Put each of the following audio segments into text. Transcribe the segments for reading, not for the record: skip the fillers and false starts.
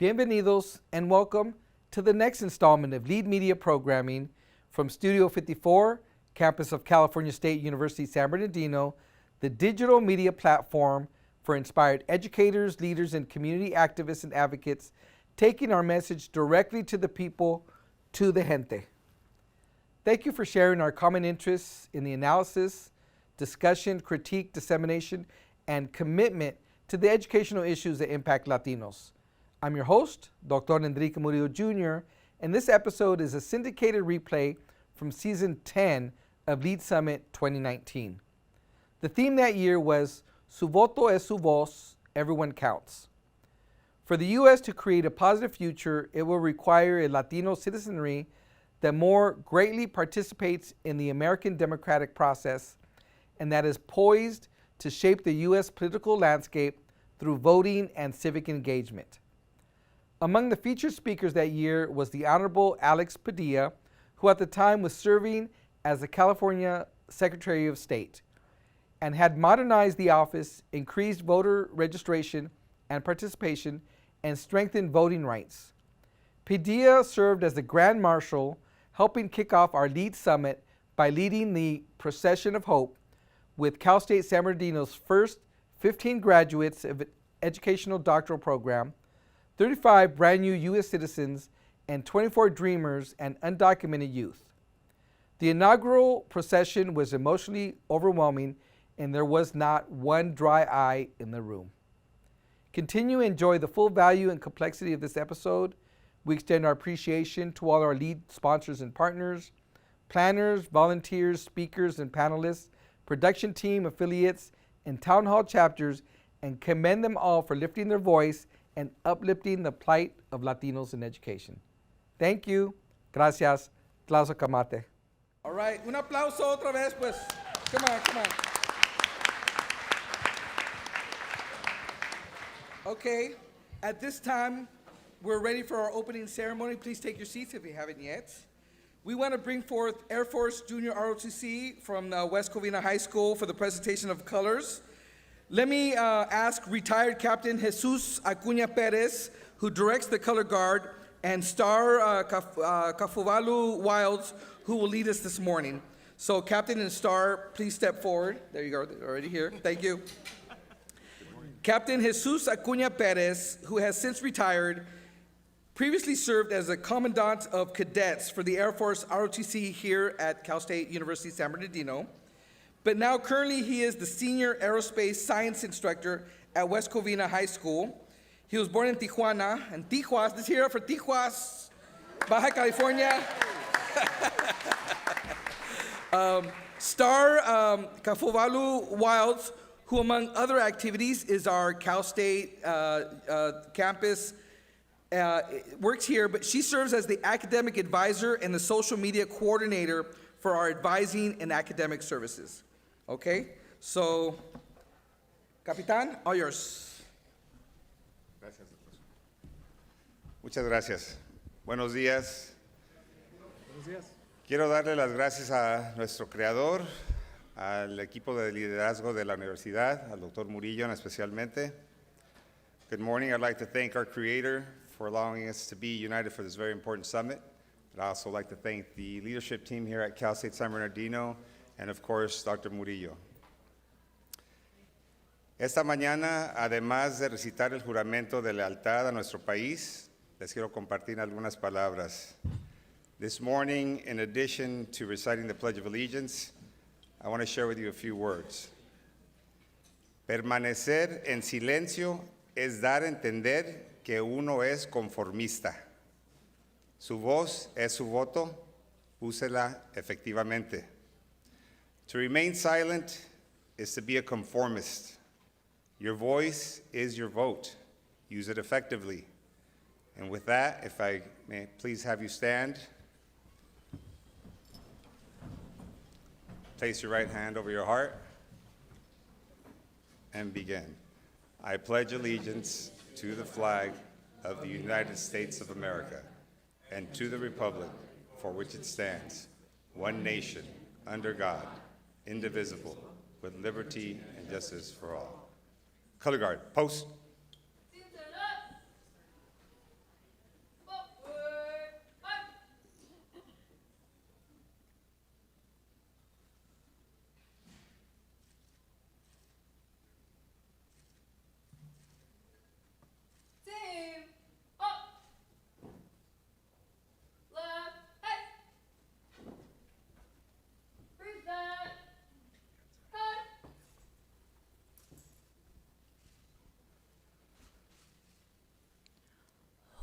Bienvenidos and welcome to the next installment of Lead Media Programming from Studio 54, campus of California State University, San Bernardino, the digital media platform for inspired educators, leaders, and community activists and advocates, taking our message directly to the people, to the gente. Thank you for sharing our common interests in the analysis, discussion, critique, dissemination, and commitment to the educational issues that impact Latinos. I'm your host, Dr. Enrique Murillo Jr., and this episode is a syndicated replay from Season 10 of Lead Summit 2019. The theme that year was Su voto es su voz, everyone counts. For the U.S. to create a positive future, it will require a Latino citizenry that more greatly participates in the American democratic process and that is poised to shape the U.S. political landscape through voting and civic engagement. Among the featured speakers that year was the Honorable Alex Padilla, who at the time was serving as the California Secretary of State and had modernized the office, increased voter registration and participation, and strengthened voting rights. Padilla served as the Grand Marshal, helping kick off our Lead Summit by leading the Procession of Hope with Cal State San Bernardino's first 15 graduates of educational doctoral program, 35 brand new U.S. citizens, and 24 dreamers and undocumented youth. The inaugural procession was emotionally overwhelming, and there was not one dry eye in the room. Continue to enjoy the full value and complexity of this episode. We extend our appreciation to all our lead sponsors and partners, planners, volunteers, speakers, and panelists, production team, affiliates, and town hall chapters, and commend them all for lifting their voice and uplifting the plight of Latinos in education. Thank you. Gracias. Tlazokamate. All right, un aplauso otra vez, pues. Come on, come on. Okay, at this time, we're ready for our opening ceremony. Please take your seats if you haven't yet. We want to bring forth Air Force Junior ROTC from West Covina High School for the presentation of colors. Let me ask retired Captain Jesus Acuña Perez, who directs the color guard, and Star Kafuvalu Wilds, who will lead us this morning. So Captain and Star, please step forward. There you go, they're already here. Thank you. Captain Jesus Acuña Perez, who has since retired, previously served as a Commandant of Cadets for the Air Force ROTC here at Cal State University, San Bernardino. But now currently he is the Senior Aerospace Science Instructor at West Covina High School. He was born in Tijuana, and Tijuas, let's hear it for Tijuas, Baja California. Star Kafuvalu Wilds, who among other activities is our Cal State campus, works here, but she serves as the academic advisor and the social media coordinator for our advising and academic services. Okay, so, Capitán, all yours. Gracias. Muchas gracias. Buenos días. Buenos días. Quiero darle las gracias a nuestro creador, al equipo de liderazgo de la universidad, al Dr. Murillo especialmente. Good morning. I'd like to thank our creator for allowing us to be united for this very important summit. I'd also like to thank the leadership team here at Cal State San Bernardino and, of course, Dr. Murillo. Esta mañana, además de recitar el juramento de lealtad a nuestro país, les quiero compartir algunas palabras. This morning, in addition to reciting the Pledge of Allegiance, I want to share with you a few words. Permanecer en silencio es dar a entender que uno es conformista. Su voz es su voto, úsela efectivamente. To remain silent is to be a conformist. Your voice is your vote. Use it effectively. And with that, if I may please have you stand. Place your right hand over your heart and begin. I pledge allegiance to the flag of the United States of America and to the republic for which it stands, one nation, under God, indivisible, with liberty and justice for all. Color guard, post.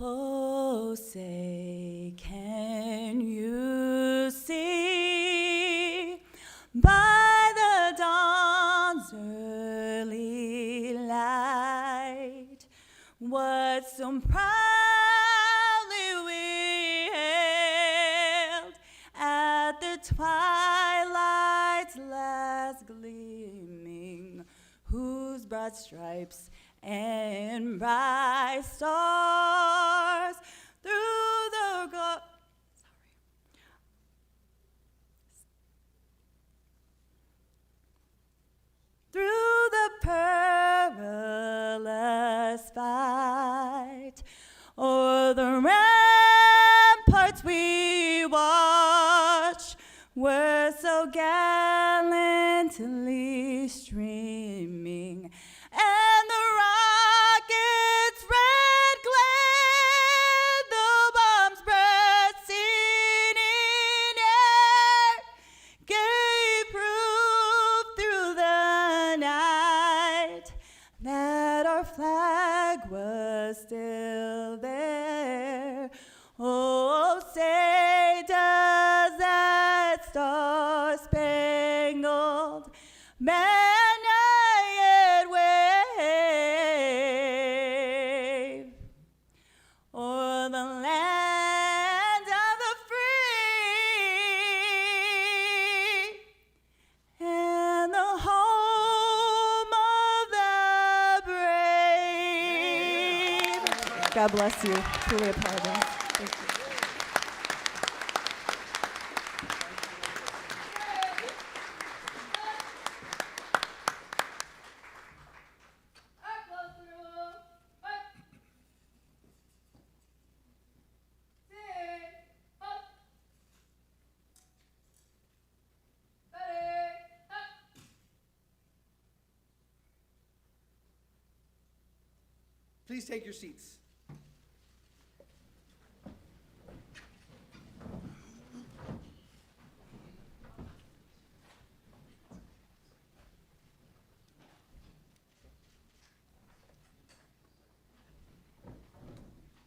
Oh, say, can you see by the dawn's early light what so proudly we hailed at the twilight's last gleaming, whose broad stripes and bright stars through the perilous fight o'er the ramparts we watch were so gallantly streaming, and the rocket's red glare, the bombs bursting in air, gave proof through the night that our flag was still there. Oh, say does that star-spangled banner yet wave o'er the land of the free and the home of the brave? God bless you. Truly apologize. Thank you. Please take your seats.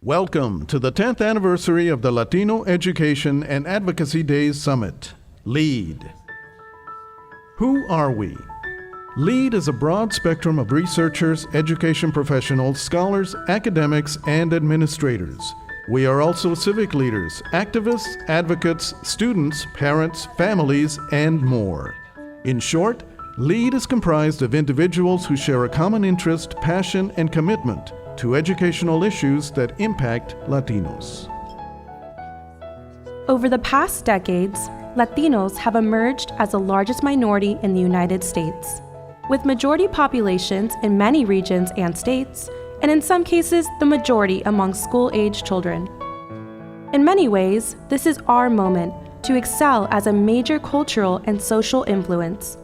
Welcome to the 10th anniversary of the Latino Education and Advocacy Days Summit, LEAD. Who are we? LEAD is a broad spectrum of researchers, education professionals, scholars, academics, and administrators. We are also civic leaders, activists, advocates, students, parents, families, and more. In short, LEAD is comprised of individuals who share a common interest, passion, and commitment to educational issues that impact Latinos. Over the past decades, Latinos have emerged as the largest minority in the United States, with majority populations in many regions and states, and in some cases, the majority among school-age children. In many ways, this is our moment to excel as a major cultural and social influence.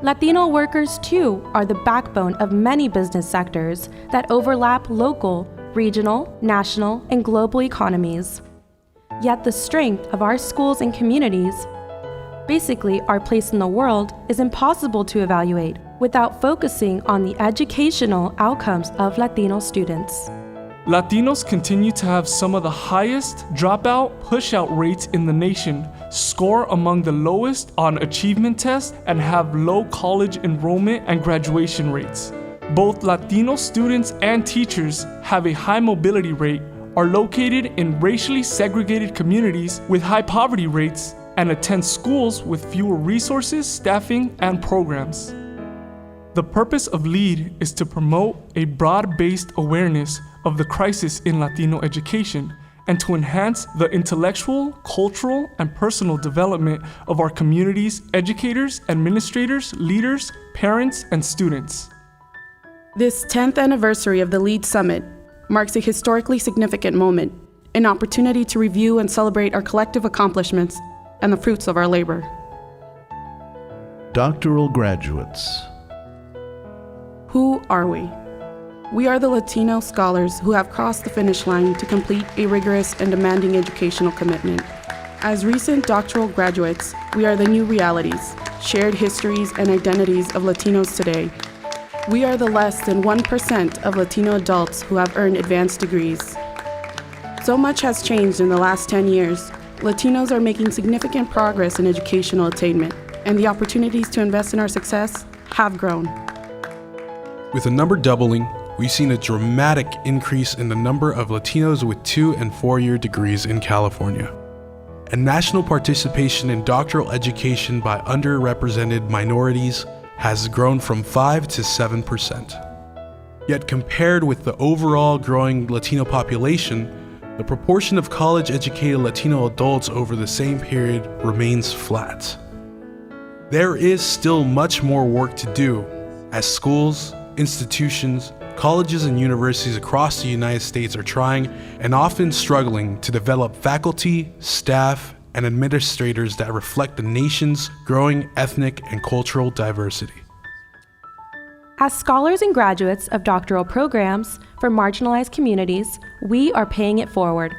Latino workers, too, are the backbone of many business sectors that overlap local, regional, national, and global economies. Yet the strength of our schools and communities, basically our place in the world, is impossible to evaluate without focusing on the educational outcomes of Latino students. Latinos continue to have some of the highest dropout, push-out rates in the nation, score among the lowest on achievement tests, and have low college enrollment and graduation rates. Both Latino students and teachers have a high mobility rate, are located in racially segregated communities with high poverty rates, and attend schools with fewer resources, staffing, and programs. The purpose of LEAD is to promote a broad-based awareness of the crisis in Latino education and to enhance the intellectual, cultural, and personal development of our community's educators, administrators, leaders, parents, and students. This 10th anniversary of the LEAD Summit marks a historically significant moment, an opportunity to review and celebrate our collective accomplishments and the fruits of our labor. Doctoral graduates. Who are we? We are the Latino scholars who have crossed the finish line to complete a rigorous and demanding educational commitment. As recent doctoral graduates, we are the new realities, shared histories, and identities of Latinos today. We are the less than 1% of Latino adults who have earned advanced degrees, So much has changed in the last 10 years. Latinos are making significant progress in educational attainment, and the opportunities to invest in our success have grown. With the number doubling, we've seen a dramatic increase in the number of Latinos with 2- and 4-year degrees in California. And national participation in doctoral education by underrepresented minorities has grown from 5 to 7%. Yet compared with the overall growing Latino population, the proportion of college-educated Latino adults over the same period remains flat. There is still much more work to do as schools, institutions, colleges and universities across the United States are trying and often struggling to develop faculty, staff, and administrators that reflect the nation's growing ethnic and cultural diversity. As scholars and graduates of doctoral programs for marginalized communities, we are paying it forward.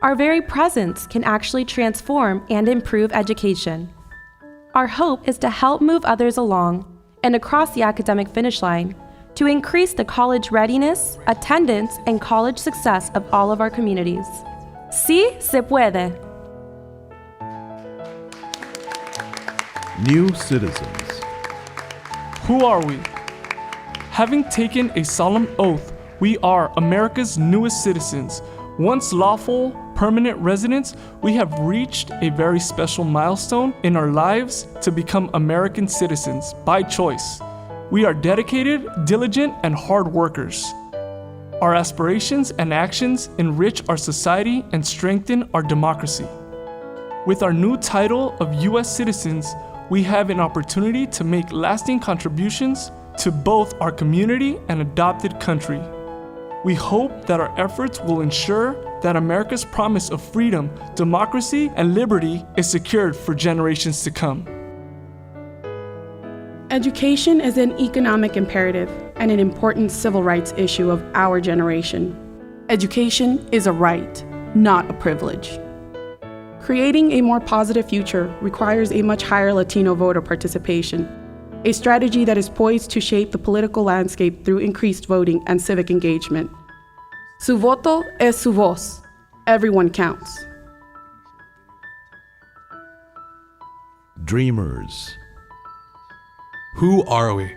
Our very presence can actually transform and improve education. Our hope is to help move others along and across the academic finish line to increase the college readiness, attendance, and college success of all of our communities. Sí se puede. New citizens. Who are we? Having taken a solemn oath, we are America's newest citizens. Once lawful, permanent residents, we have reached a very special milestone in our lives to become American citizens by choice. We are dedicated, diligent, and hard workers. Our aspirations and actions enrich our society and strengthen our democracy. With our new title of U.S. citizens, we have an opportunity to make lasting contributions to both our community and adopted country. We hope that our efforts will ensure that America's promise of freedom, democracy, and liberty is secured for generations to come. Education is an economic imperative and an important civil rights issue of our generation. Education is a right, not a privilege. Creating a more positive future requires a much higher Latino voter participation, a strategy that is poised to shape the political landscape through increased voting and civic engagement. Su voto es su voz. Everyone counts. Dreamers. Who are we?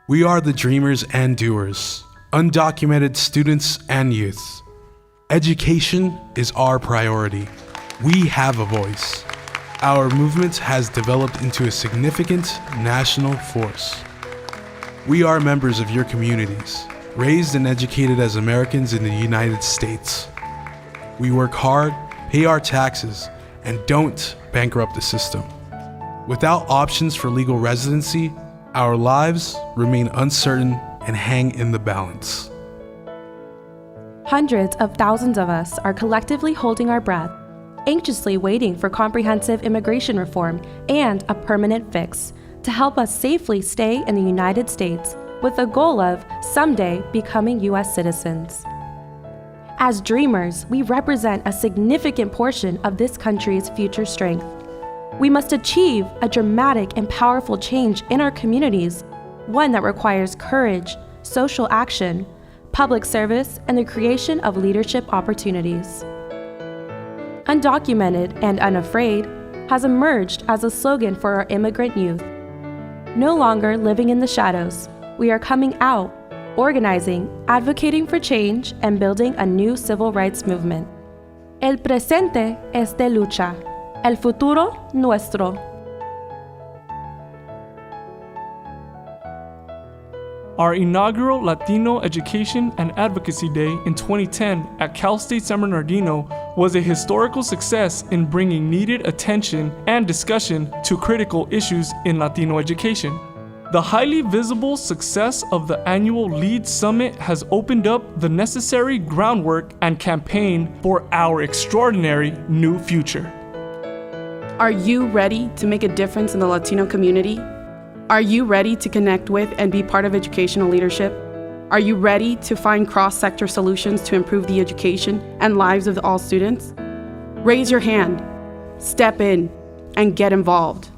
We are the dreamers and doers, undocumented students and youth. Education is our priority. We have a voice. Our movement has developed into a significant national force. We are members of your communities, raised and educated as Americans in the United States. We work hard, pay our taxes, and don't bankrupt the system. Without options for legal residency, our lives remain uncertain and hang in the balance. Hundreds of thousands of us are collectively holding our breath, anxiously waiting for comprehensive immigration reform and a permanent fix to help us safely stay in the United States with the goal of someday becoming U.S. citizens. As dreamers, we represent a significant portion of this country's future strength. We must achieve a dramatic and powerful change in our communities, one that requires courage, social action, public service, and the creation of leadership opportunities. Undocumented and unafraid has emerged as a slogan for our immigrant youth. No longer living in the shadows, we are coming out, organizing, advocating for change, and building a new civil rights movement. El presente es de lucha. El futuro nuestro. Our inaugural Latino Education and Advocacy Day in 2010 at Cal State San Bernardino was a historical success in bringing needed attention and discussion to critical issues in Latino education. The highly visible success of the annual LEAD Summit has opened up the necessary groundwork and campaign for our extraordinary new future. Are you ready to make a difference in the Latino community? Are you ready to connect with and be part of educational leadership? Are you ready to find cross-sector solutions to improve the education and lives of all students? Raise your hand, step in, and get involved.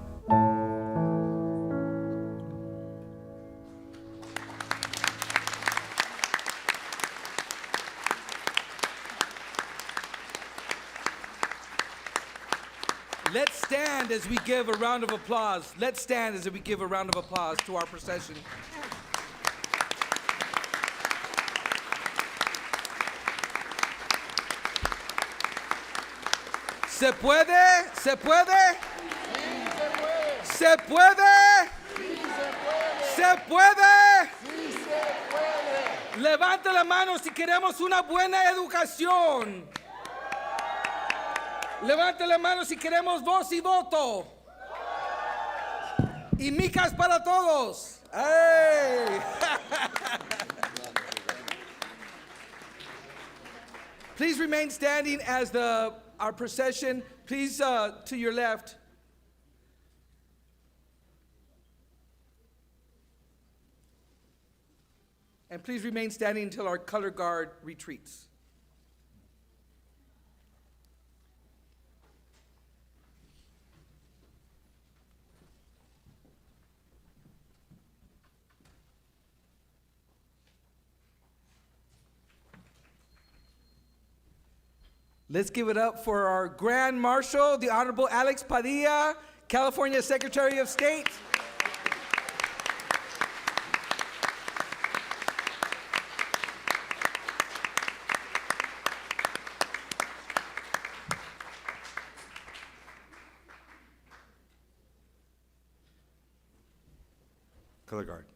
Let's stand as we give a round of applause. Let's stand as we give a round of applause to our procession. ¿Se puede? ¿Se puede? ¿Se puede? ¿Se puede? Levante la mano si queremos una buena educación. Levante la mano si queremos voz y voto. Y micas para todos. ¡Hey! Please remain standing as our procession. Please, to your left. And please remain standing until our color guard retreats. Let's give it up for our Grand Marshal, the Honorable Alex Padilla, California Secretary of State. Color guard.